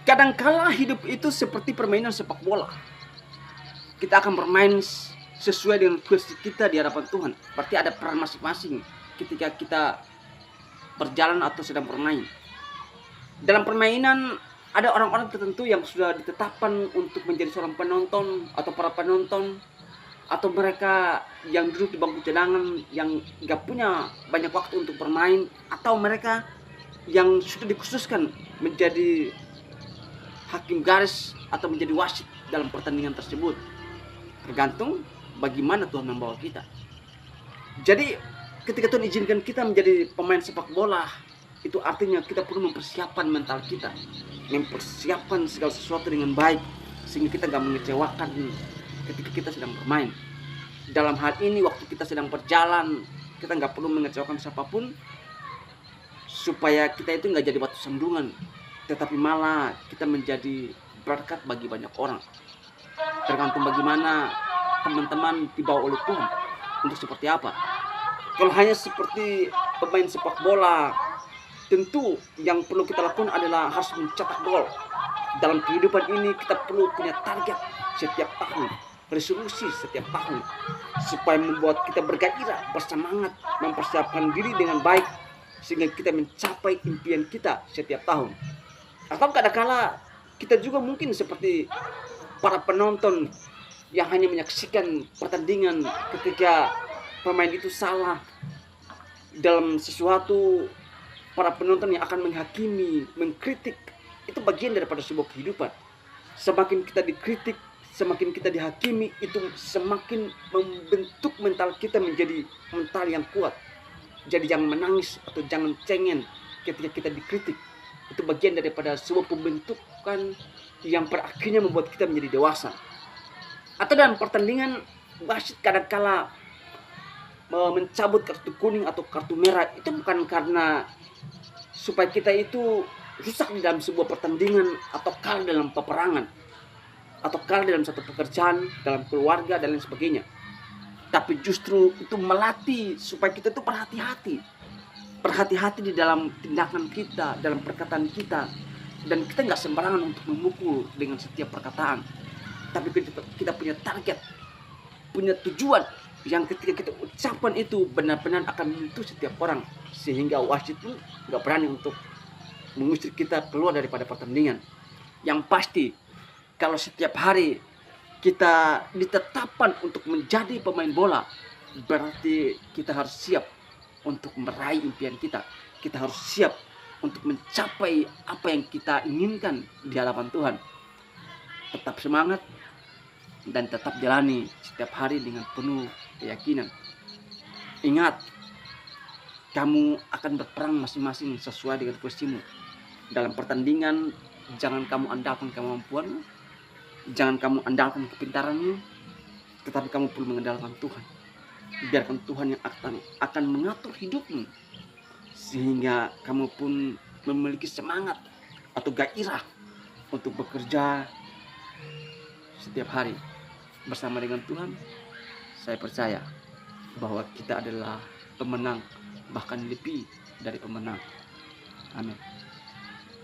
Kadangkala hidup itu seperti permainan sepak bola. Kita akan bermain sesuai dengan tugas kita di hadapan Tuhan. Berarti ada peran masing-masing ketika kita berjalan atau sedang bermain. Dalam permainan ada orang-orang tertentu yang sudah ditetapkan untuk menjadi seorang penonton atau para penonton, atau mereka yang duduk di bangku cadangan yang gak punya banyak waktu untuk bermain, atau mereka yang sudah dikhususkan menjadi hakim garis atau menjadi wasit dalam pertandingan tersebut. Tergantung bagaimana Tuhan membawa kita. Jadi ketika Tuhan izinkan kita menjadi pemain sepak bola, itu artinya kita perlu mempersiapkan mental kita, mempersiapkan segala sesuatu dengan baik, sehingga kita gak mengecewakan ketika kita sedang bermain. Dalam hal ini waktu kita sedang berjalan, kita gak perlu mengecewakan siapapun, supaya kita itu gak jadi batu sandungan, tetapi malah kita menjadi berkat bagi banyak orang. Tergantung bagaimana teman-teman dibawa oleh Tuhan untuk seperti apa. Kalau hanya seperti pemain sepak bola, tentu yang perlu kita lakukan adalah harus mencetak gol. Dalam kehidupan ini kita perlu punya target setiap tahun, resolusi setiap tahun, supaya membuat kita bergairah, bersemangat, mempersiapkan diri dengan baik, sehingga kita mencapai impian kita setiap tahun. Atau kadang-kala kita juga mungkin seperti para penonton yang hanya menyaksikan pertandingan ketika pemain itu salah dalam sesuatu. Para penonton yang akan menghakimi, mengkritik, itu bagian daripada sebuah kehidupan. Semakin kita dikritik, semakin kita dihakimi, itu semakin membentuk mental kita menjadi mental yang kuat. Jadi jangan menangis atau jangan cengeng ketika kita dikritik. Itu bagian daripada sebuah pembentukan yang berakhirnya membuat kita menjadi dewasa. Atau dalam pertandingan, wasit kadang-kala mencabut kartu kuning atau kartu merah, itu bukan karena supaya kita itu rusak di dalam sebuah pertandingan, atau kalah dalam peperangan, atau kalah dalam satu pekerjaan, dalam keluarga dan lain sebagainya. Tapi justru itu melatih supaya kita itu berhati-hati di dalam tindakan kita, dalam perkataan kita. Dan kita nggak sembarangan untuk memukul dengan setiap perkataan, tapi kita punya target, punya tujuan yang ketika kita ucapkan itu benar-benar akan menyentuh setiap orang, sehingga wasit itu nggak berani untuk mengusir kita keluar daripada pertandingan. Yang pasti kalau setiap hari kita ditetapkan untuk menjadi pemain bola, berarti kita harus siap untuk meraih impian kita. Kita harus siap untuk mencapai apa yang kita inginkan di hadapan Tuhan. Tetap semangat dan tetap jalani setiap hari dengan penuh keyakinan. Ingat, kamu akan berperang masing-masing sesuai dengan posisimu. Dalam pertandingan, jangan kamu andalkan kemampuanmu, jangan kamu andalkan kepintaranmu, tetapi kamu perlu mengandalkan Tuhan. Biarkan Tuhan yang akan mengatur hidupmu, sehingga kamu pun memiliki semangat atau gairah untuk bekerja setiap hari bersama dengan Tuhan. Saya percaya bahwa kita adalah pemenang, bahkan lebih dari pemenang. Amin.